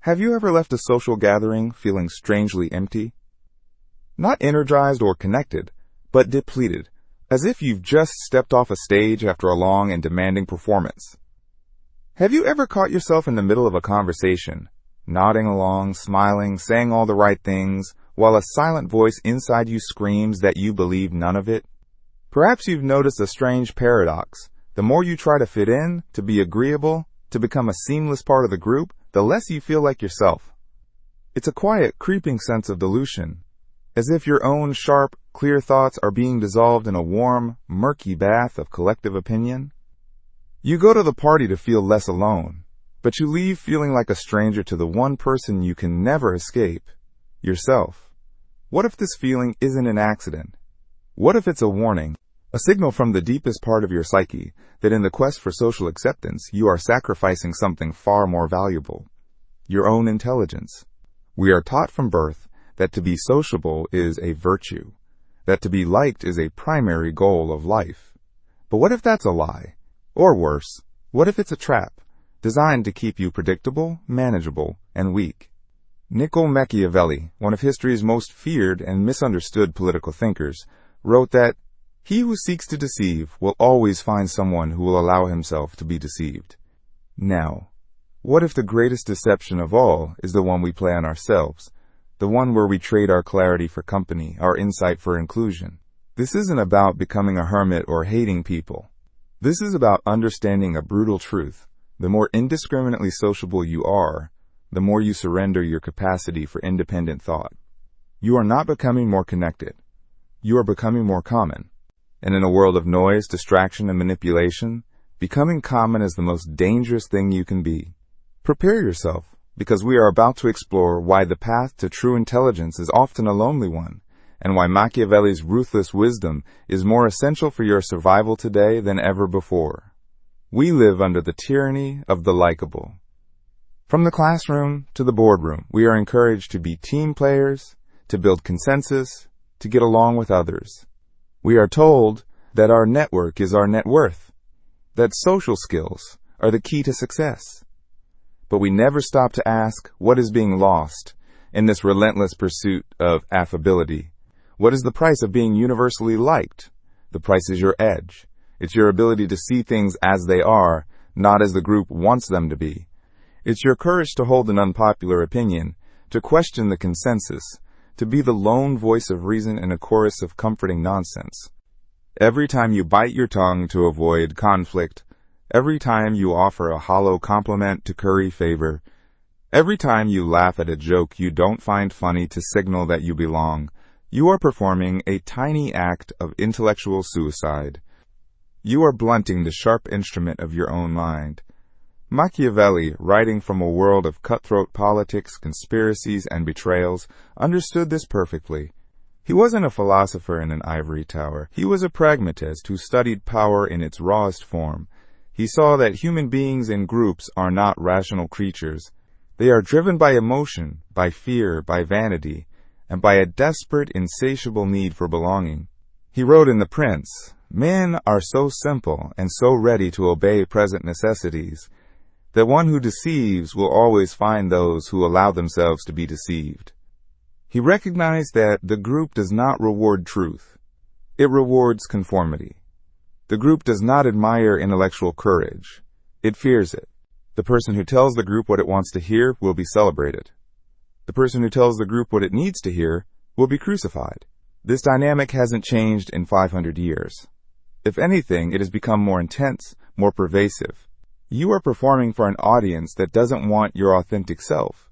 Have you ever left a social gathering feeling strangely empty? Not energized or connected, but depleted, as if you've just stepped off a stage after a long and demanding performance. Have you ever caught yourself in the middle of a conversation, nodding along, smiling, saying all the right things, while a silent voice inside you screams that you believe none of it? Perhaps you've noticed a strange paradox. The more you try to fit in, to be agreeable, to become a seamless part of the group, the less you feel like yourself. It's a quiet, creeping sense of dilution, as if your own sharp, clear thoughts are being dissolved in a warm, murky bath of collective opinion. You go to the party to feel less alone, but you leave feeling like a stranger to the one person you can never escape, yourself. What if this feeling isn't an accident? What if it's a warning, a signal from the deepest part of your psyche that in the quest for social acceptance, you are sacrificing something far more valuable, your own intelligence? We are taught from birth that to be sociable is a virtue, that to be liked is a primary goal of life. But what if that's a lie? Or worse, what if it's a trap, designed to keep you predictable, manageable, and weak? Machiavelli, one of history's most feared and misunderstood political thinkers, wrote that he who seeks to deceive will always find someone who will allow himself to be deceived. Now, what if the greatest deception of all is the one we play on ourselves, the one where we trade our clarity for company, our insight for inclusion? This isn't about becoming a hermit or hating people. This is about understanding a brutal truth. The more indiscriminately sociable you are, the more you surrender your capacity for independent thought. You are not becoming more connected. You are becoming more common. And in a world of noise, distraction, and manipulation, becoming common is the most dangerous thing you can be. Prepare yourself, because we are about to explore why the path to true intelligence is often a lonely one, and why Machiavelli's ruthless wisdom is more essential for your survival today than ever before. We live under the tyranny of the likable. From the classroom to the boardroom, we are encouraged to be team players, to build consensus, to get along with others. We are told that our network is our net worth, that social skills are the key to success. But we never stop to ask what is being lost in this relentless pursuit of affability. What is the price of being universally liked? The price is your edge. It's your ability to see things as they are, not as the group wants them to be. It's your courage to hold an unpopular opinion, to question the consensus, to be the lone voice of reason in a chorus of comforting nonsense. Every time you bite your tongue to avoid conflict, every time you offer a hollow compliment to curry favor, every time you laugh at a joke you don't find funny to signal that you belong, you are performing a tiny act of intellectual suicide. You are blunting the sharp instrument of your own mind. Machiavelli, writing from a world of cutthroat politics, conspiracies, and betrayals, understood this perfectly. He wasn't a philosopher in an ivory tower. He was a pragmatist who studied power in its rawest form. He saw that human beings in groups are not rational creatures. They are driven by emotion, by fear, by vanity, and by a desperate, insatiable need for belonging. He wrote in The Prince, "Men are so simple and so ready to obey present necessities that one who deceives will always find those who allow themselves to be deceived." He recognized that the group does not reward truth. It rewards conformity. The group does not admire intellectual courage. It fears it. The person who tells the group what it wants to hear will be celebrated. The person who tells the group what it needs to hear will be crucified. This dynamic hasn't changed in 500 years. If anything, it has become more intense, more pervasive. You are performing for an audience that doesn't want your authentic self.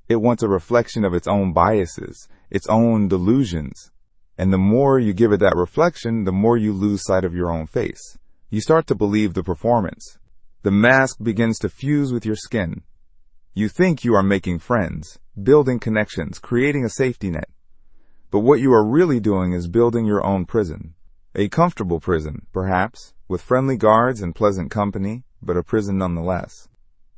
It wants a reflection of its own biases, its own delusions. And the more you give it that reflection, the more you lose sight of your own face. You start to believe the performance. The mask begins to fuse with your skin. You think you are making friends, building connections, creating a safety net. But what you are really doing is building your own prison. A comfortable prison, perhaps, with friendly guards and pleasant company, but a prison nonetheless.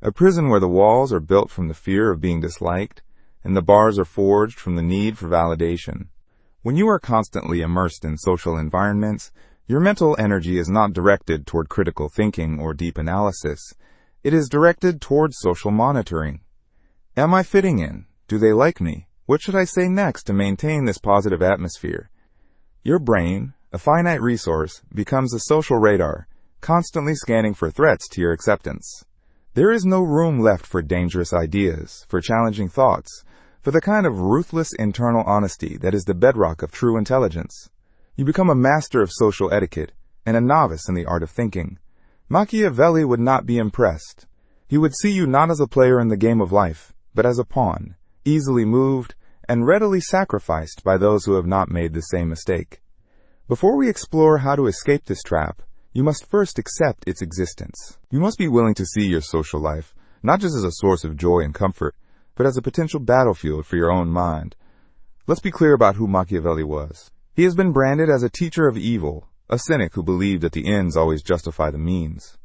A prison where the walls are built from the fear of being disliked, and the bars are forged from the need for validation. When you are constantly immersed in social environments, your mental energy is not directed toward critical thinking or deep analysis. It is directed towards social monitoring. Am I fitting in? Do they like me? What should I say next to maintain this positive atmosphere? Your brain, a finite resource, becomes a social radar, constantly scanning for threats to your acceptance. There is no room left for dangerous ideas, for challenging thoughts, for the kind of ruthless internal honesty that is the bedrock of true intelligence. You become a master of social etiquette and a novice in the art of thinking. Machiavelli would not be impressed. He would see you not as a player in the game of life, but as a pawn, easily moved and readily sacrificed by those who have not made the same mistake. Before we explore how to escape this trap, you must first accept its existence. You must be willing to see your social life, not just as a source of joy and comfort, but as a potential battlefield for your own mind. Let's be clear about who Machiavelli was. He has been branded as a teacher of evil, a cynic who believed that the ends always justify the means.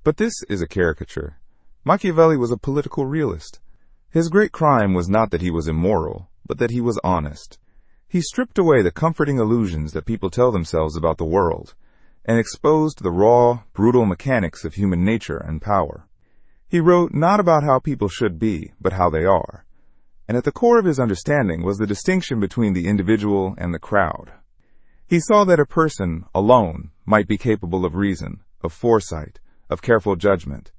But this is a caricature. Machiavelli was a political realist. His great crime was not that he was immoral, but that he was honest. He stripped away the comforting illusions that people tell themselves about the world, and exposed the raw, brutal mechanics of human nature and power. He wrote not about how people should be, but how they are. And at the core of his understanding was the distinction between the individual and the crowd. He saw that a person, alone, might be capable of reason, of foresight, of careful judgment.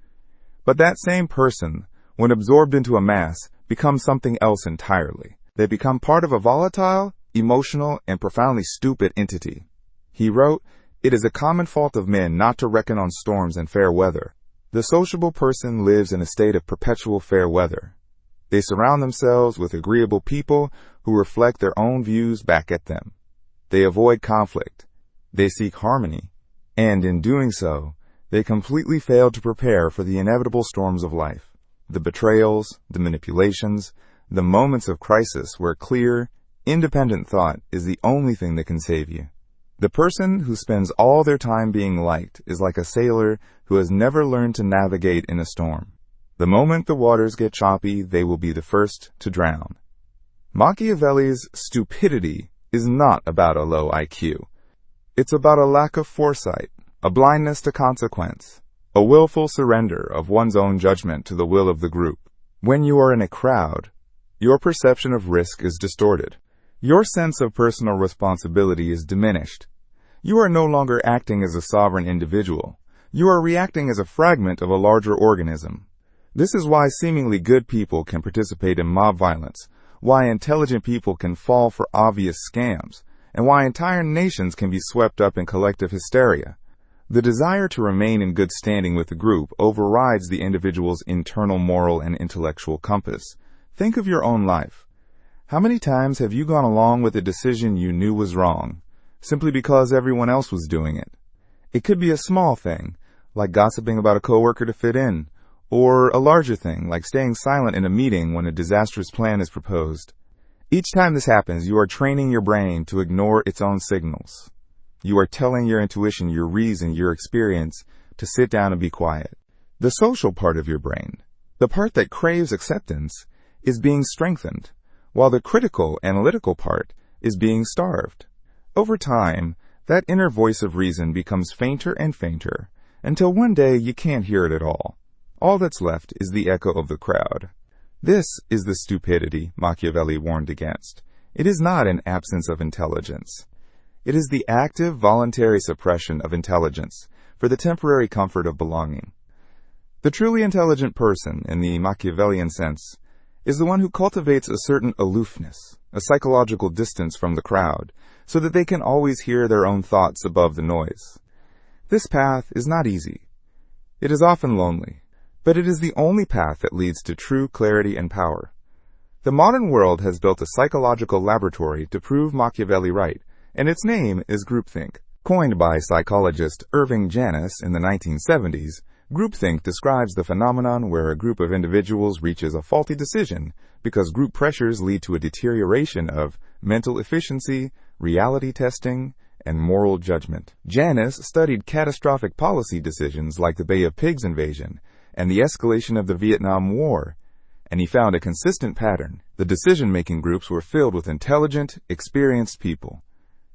But that same person, when absorbed into a mass, becomes something else entirely. They become part of a volatile, emotional, and profoundly stupid entity. He wrote, "It is a common fault of men not to reckon on storms and fair weather. The sociable person lives in a state of perpetual fair weather. They surround themselves with agreeable people who reflect their own views back at them. They avoid conflict. They seek harmony. And in doing so, they completely fail to prepare for the inevitable storms of life, the betrayals, the manipulations, the moments of crisis where clear, independent thought is the only thing that can save you. The person who spends all their time being liked is like a sailor who has never learned to navigate in a storm. The moment the waters get choppy, they will be the first to drown." Machiavelli's stupidity is not about a low IQ. It's about a lack of foresight, a blindness to consequence, a willful surrender of one's own judgment to the will of the group. When you are in a crowd, your perception of risk is distorted. Your sense of personal responsibility is diminished. You are no longer acting as a sovereign individual. You are reacting as a fragment of a larger organism. This is why seemingly good people can participate in mob violence, why intelligent people can fall for obvious scams, and why entire nations can be swept up in collective hysteria. The desire to remain in good standing with the group overrides the individual's internal moral and intellectual compass. Think of your own life. How many times have you gone along with a decision you knew was wrong, simply because everyone else was doing it? It could be a small thing, like gossiping about a coworker to fit in, or a larger thing, like staying silent in a meeting when a disastrous plan is proposed. Each time this happens, you are training your brain to ignore its own signals. You are telling your intuition, your reason, your experience to sit down and be quiet. The social part of your brain, the part that craves acceptance, is being strengthened, while the critical, analytical part is being starved. Over time, that inner voice of reason becomes fainter and fainter, until one day you can't hear it at all. All that's left is the echo of the crowd. This is the stupidity Machiavelli warned against. It is not an absence of intelligence. It is the active, voluntary suppression of intelligence for the temporary comfort of belonging. The truly intelligent person, in the Machiavellian sense, is the one who cultivates a certain aloofness, a psychological distance from the crowd, so that they can always hear their own thoughts above the noise. This path is not easy. It is often lonely, but it is the only path that leads to true clarity and power. The modern world has built a psychological laboratory to prove Machiavelli right, and its name is groupthink. Coined by psychologist Irving Janis in the 1970s, groupthink describes the phenomenon where a group of individuals reaches a faulty decision because group pressures lead to a deterioration of mental efficiency, reality testing, and moral judgment. Janis studied catastrophic policy decisions like the Bay of Pigs invasion and the escalation of the Vietnam War, and he found a consistent pattern. The decision-making groups were filled with intelligent, experienced people,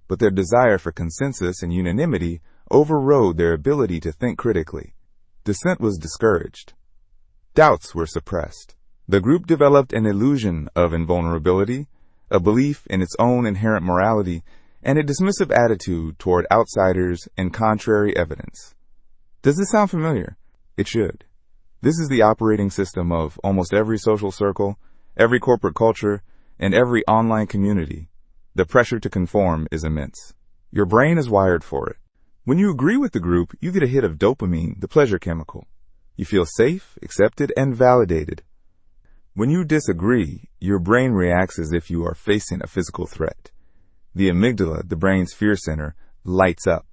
but their desire for consensus and unanimity overrode their ability to think critically. Dissent was discouraged. Doubts were suppressed. The group developed an illusion of invulnerability, a belief in its own inherent morality, and a dismissive attitude toward outsiders and contrary evidence. Does this sound familiar? It should. This is the operating system of almost every social circle, every corporate culture, and every online community. The pressure to conform is immense. Your brain is wired for it. When you agree with the group, you get a hit of dopamine, the pleasure chemical. You feel safe, accepted, and validated. When you disagree, your brain reacts as if you are facing a physical threat. The amygdala, the brain's fear center, lights up.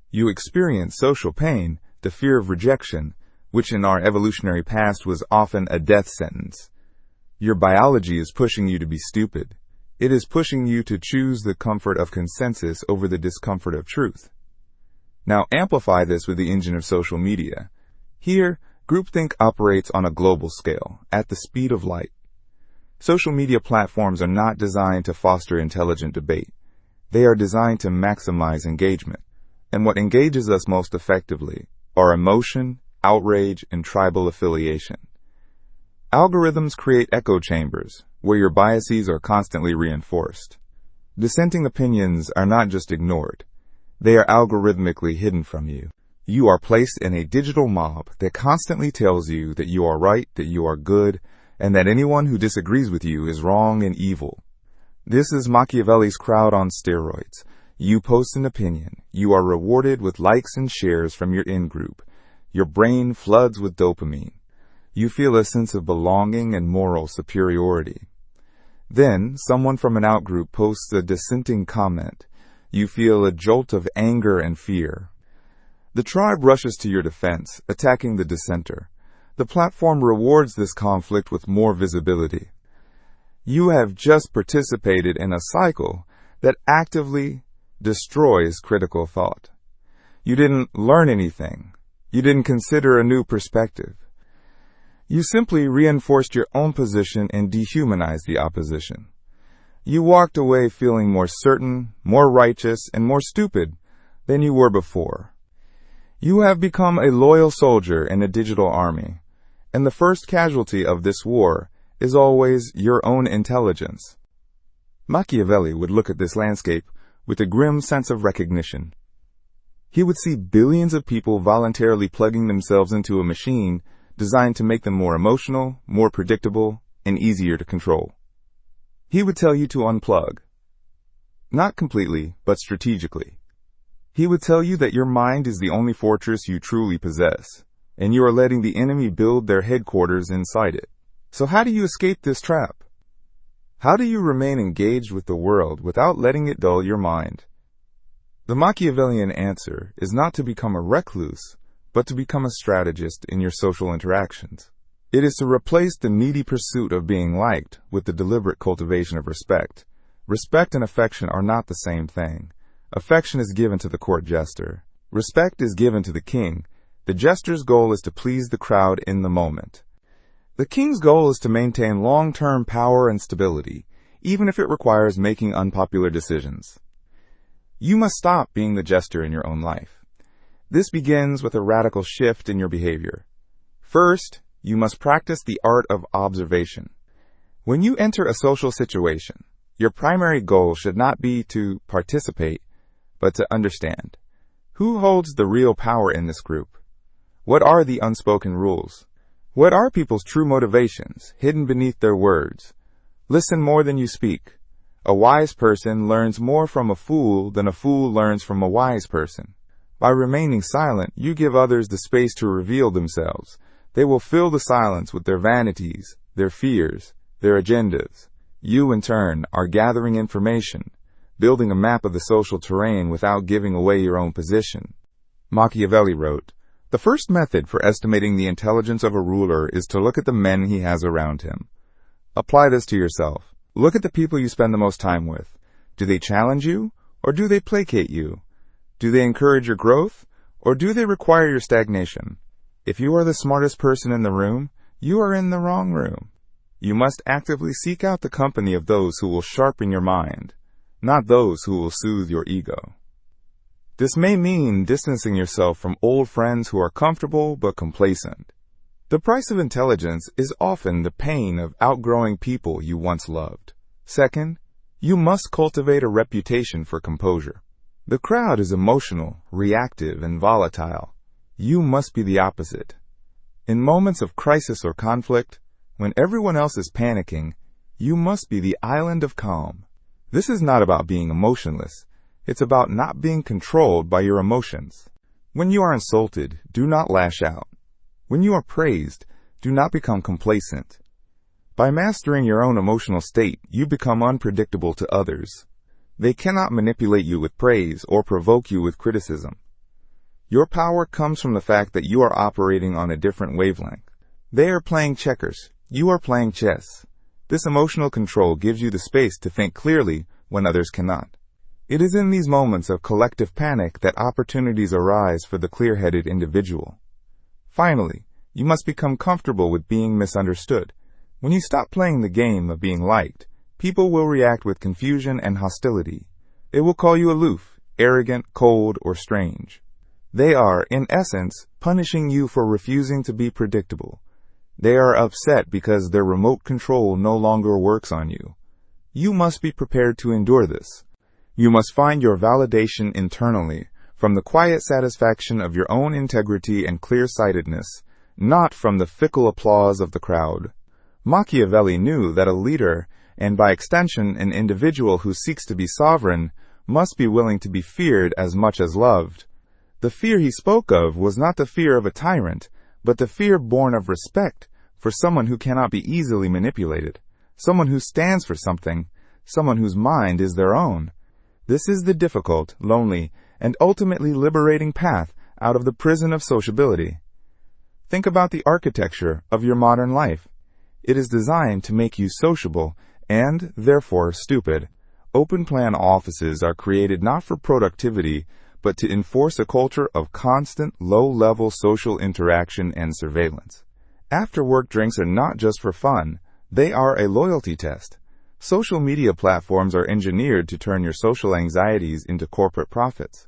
You experience social pain, the fear of rejection, which in our evolutionary past was often a death sentence. Your biology is pushing you to be stupid. It is pushing you to choose the comfort of consensus over the discomfort of truth. Now amplify this with the engine of social media. Here, groupthink operates on a global scale, at the speed of light. Social media platforms are not designed to foster intelligent debate. They are designed to maximize engagement. And what engages us most effectively are emotion, outrage, and tribal affiliation. Algorithms create echo chambers, where your biases are constantly reinforced. Dissenting opinions are not just ignored. They are algorithmically hidden from you. You are placed in a digital mob that constantly tells you that you are right, that you are good, and that anyone who disagrees with you is wrong and evil. This is Machiavelli's crowd on steroids. You post an opinion. You are rewarded with likes and shares from your in-group. Your brain floods with dopamine. You feel a sense of belonging and moral superiority. Then, someone from an out-group posts a dissenting comment. You feel a jolt of anger and fear. The tribe rushes to your defense, attacking the dissenter. The platform rewards this conflict with more visibility. You have just participated in a cycle that actively destroys critical thought. You didn't learn anything. You didn't consider a new perspective. You simply reinforced your own position and dehumanized the opposition. You walked away feeling more certain, more righteous, and more stupid than you were before. You have become a loyal soldier in a digital army, and the first casualty of this war is always your own intelligence. Machiavelli would look at this landscape with a grim sense of recognition. He would see billions of people voluntarily plugging themselves into a machine designed to make them more emotional, more predictable, and easier to control. He would tell you to unplug. Not completely, but strategically. He would tell you that your mind is the only fortress you truly possess, and you are letting the enemy build their headquarters inside it. So how do you escape this trap? How do you remain engaged with the world without letting it dull your mind? The Machiavellian answer is not to become a recluse, but to become a strategist in your social interactions. It is to replace the needy pursuit of being liked with the deliberate cultivation of respect. Respect and affection are not the same thing. Affection is given to the court jester. Respect is given to the king. The jester's goal is to please the crowd in the moment. The king's goal is to maintain long-term power and stability, even if it requires making unpopular decisions. You must stop being the jester in your own life. This begins with a radical shift in your behavior. First, you must practice the art of observation. When you enter a social situation, your primary goal should not be to participate, but to understand. Who holds the real power in this group? What are the unspoken rules? What are people's true motivations, hidden beneath their words? Listen more than you speak. A wise person learns more from a fool than a fool learns from a wise person. By remaining silent, you give others the space to reveal themselves. They will fill the silence with their vanities, their fears, their agendas. You, in turn, are gathering information, building a map of the social terrain without giving away your own position. Machiavelli wrote, "The first method for estimating the intelligence of a ruler is to look at the men he has around him." Apply this to yourself. Look at the people you spend the most time with. Do they challenge you, or do they placate you? Do they encourage your growth, or do they require your stagnation? If you are the smartest person in the room, you are in the wrong room. You must actively seek out the company of those who will sharpen your mind, not those who will soothe your ego. This may mean distancing yourself from old friends who are comfortable but complacent. The price of intelligence is often the pain of outgrowing people you once loved. Second, you must cultivate a reputation for composure. The crowd is emotional, reactive, and volatile. You must be the opposite. In moments of crisis or conflict, when everyone else is panicking, you must be the island of calm. This is not about being emotionless. It's about not being controlled by your emotions. When you are insulted, do not lash out. When you are praised, do not become complacent. By mastering your own emotional state, you become unpredictable to others. They cannot manipulate you with praise or provoke you with criticism. Your power comes from the fact that you are operating on a different wavelength. They are playing checkers. You are playing chess. This emotional control gives you the space to think clearly when others cannot. It is in these moments of collective panic that opportunities arise for the clear-headed individual. Finally, you must become comfortable with being misunderstood. When you stop playing the game of being liked, people will react with confusion and hostility. They will call you aloof, arrogant, cold, or strange. They are, in essence, punishing you for refusing to be predictable. They are upset because their remote control no longer works on you. You must be prepared to endure this. You must find your validation internally, from the quiet satisfaction of your own integrity and clear-sightedness, not from the fickle applause of the crowd. Machiavelli knew that a leader, and by extension an individual who seeks to be sovereign, must be willing to be feared as much as loved. The fear he spoke of was not the fear of a tyrant, but the fear born of respect for someone who cannot be easily manipulated, someone who stands for something, someone whose mind is their own. This is the difficult, lonely, and ultimately liberating path out of the prison of sociability. Think about the architecture of your modern life. It is designed to make you sociable and, therefore, stupid. Open-plan offices are created not for productivity, but to enforce a culture of constant, low-level social interaction and surveillance. After-work drinks are not just for fun. They are a loyalty test. Social media platforms are engineered to turn your social anxieties into corporate profits.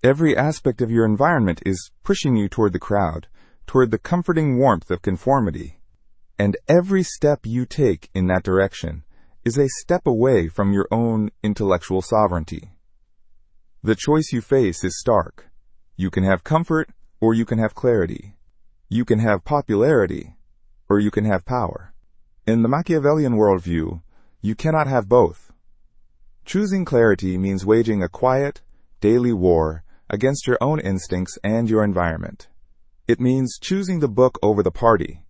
Every aspect of your environment is pushing you toward the crowd, toward the comforting warmth of conformity. And every step you take in that direction is a step away from your own intellectual sovereignty. The choice you face is stark. You can have comfort, or you can have clarity. You can have popularity, or you can have power. In the Machiavellian worldview, you cannot have both. Choosing clarity means waging a quiet, daily war against your own instincts and your environment. It means choosing the book over the party.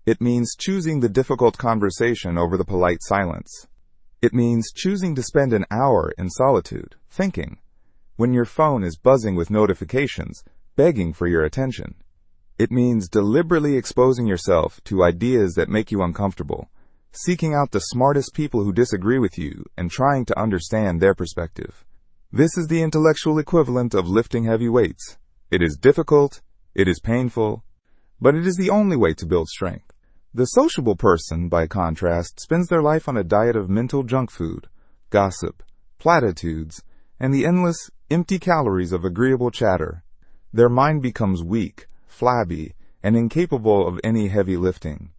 It means choosing the difficult conversation over the polite silence. It means choosing to spend an hour in solitude, thinking, when your phone is buzzing with notifications, begging for your attention. It means deliberately exposing yourself to ideas that make you uncomfortable, seeking out the smartest people who disagree with you and trying to understand their perspective. This is the intellectual equivalent of lifting heavy weights. It is difficult, it is painful, but it is the only way to build strength. The sociable person, by contrast, spends their life on a diet of mental junk food, gossip, platitudes, and the endless, empty calories of agreeable chatter. Their mind becomes weak, flabby, and incapable of any heavy lifting.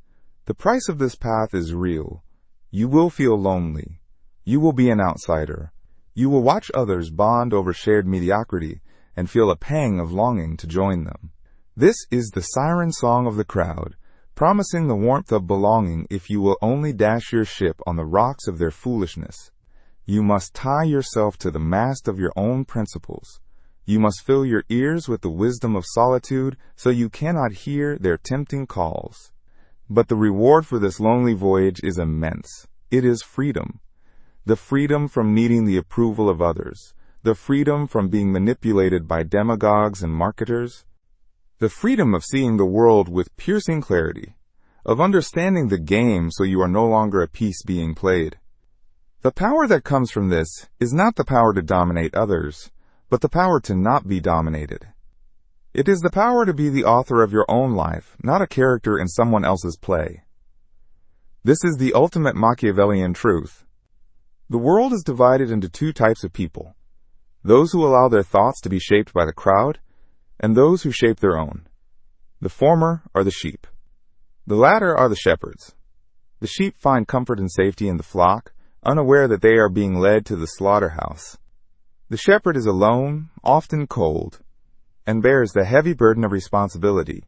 The price of this path is real. You will feel lonely. You will be an outsider. You will watch others bond over shared mediocrity and feel a pang of longing to join them. This is the siren song of the crowd, promising the warmth of belonging if you will only dash your ship on the rocks of their foolishness. You must tie yourself to the mast of your own principles. You must fill your ears with the wisdom of solitude so you cannot hear their tempting calls. But the reward for this lonely voyage is immense. It is freedom. The freedom from needing the approval of others. The freedom from being manipulated by demagogues and marketers. The freedom of seeing the world with piercing clarity. Of understanding the game so you are no longer a piece being played. The power that comes from this is not the power to dominate others, but the power to not be dominated. It is the power to be the author of your own life, not a character in someone else's play. This is the ultimate Machiavellian truth. The world is divided into two types of people: those who allow their thoughts to be shaped by the crowd, and those who shape their own. The former are the sheep. The latter are the shepherds. The sheep find comfort and safety in the flock, unaware that they are being led to the slaughterhouse. The shepherd is alone, often cold, and bears the heavy burden of responsibility.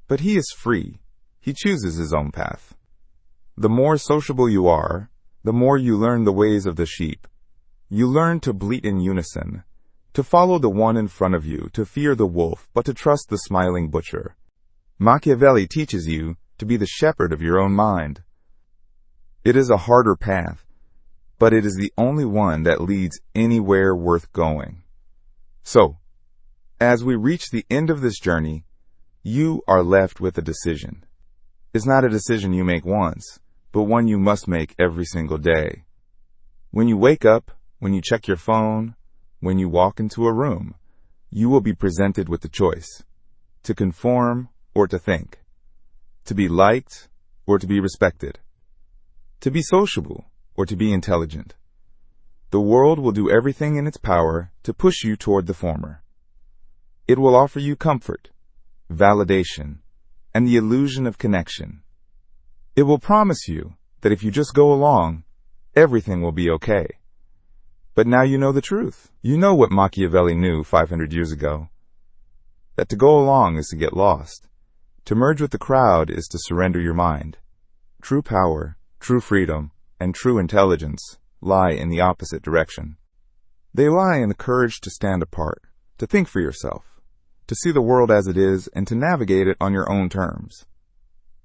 But he is free. He chooses his own path. The more sociable you are, the more you learn the ways of the sheep. You learn to bleat in unison, to follow the one in front of you, to fear the wolf, but to trust the smiling butcher. Machiavelli teaches you to be the shepherd of your own mind. It is a harder path, but it is the only one that leads anywhere worth going. So, as we reach the end of this journey, you are left with a decision. It's not a decision you make once, but one you must make every single day. When you wake up, when you check your phone, when you walk into a room, you will be presented with the choice to conform or to think, to be liked or to be respected, to be sociable or to be intelligent. The world will do everything in its power to push you toward the former. It will offer you comfort, validation, and the illusion of connection. It will promise you that if you just go along, everything will be okay. But now you know the truth. You know what Machiavelli knew 500 years ago. That to go along is to get lost. To merge with the crowd is to surrender your mind. True power, true freedom, and true intelligence lie in the opposite direction. They lie in the courage to stand apart, to think for yourself, to see the world as it is, and to navigate it on your own terms.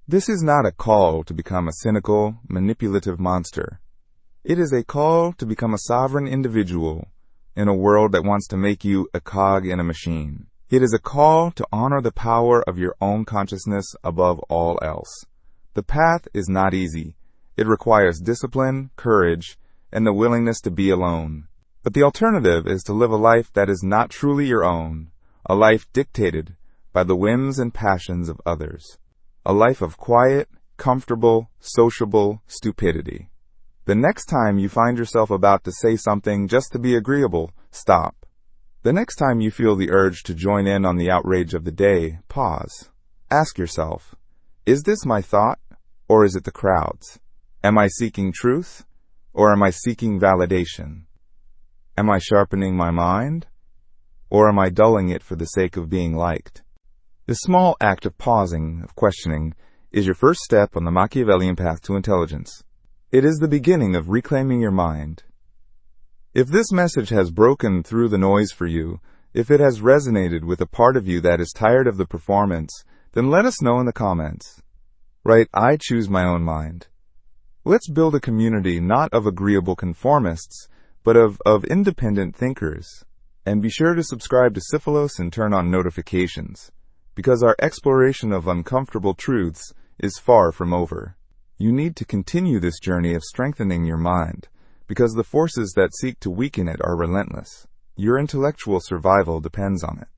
This is not a call to become a cynical, manipulative monster. It is a call to become a sovereign individual in a world that wants to make you a cog in a machine. It is a call to honor the power of your own consciousness above all else. The path is not easy. It requires discipline, courage, and the willingness to be alone. But the alternative is to live a life that is not truly your own, a life dictated by the whims and passions of others, a life of quiet, comfortable, sociable stupidity. The next time you find yourself about to say something just to be agreeable, stop. The next time you feel the urge to join in on the outrage of the day, pause. Ask yourself, is this my thought, or is it the crowd's? Am I seeking truth, or am I seeking validation? Am I sharpening my mind, or am I dulling it for the sake of being liked? This small act of pausing, of questioning, is your first step on the Machiavellian path to intelligence. It is the beginning of reclaiming your mind. If this message has broken through the noise for you, if it has resonated with a part of you that is tired of the performance, then let us know in the comments. Write, I choose my own mind. Let's build a community not of agreeable conformists, but of independent thinkers. And be sure to subscribe to Psyphilos and turn on notifications, because our exploration of uncomfortable truths is far from over. You need to continue this journey of strengthening your mind, because the forces that seek to weaken it are relentless. Your intellectual survival depends on it.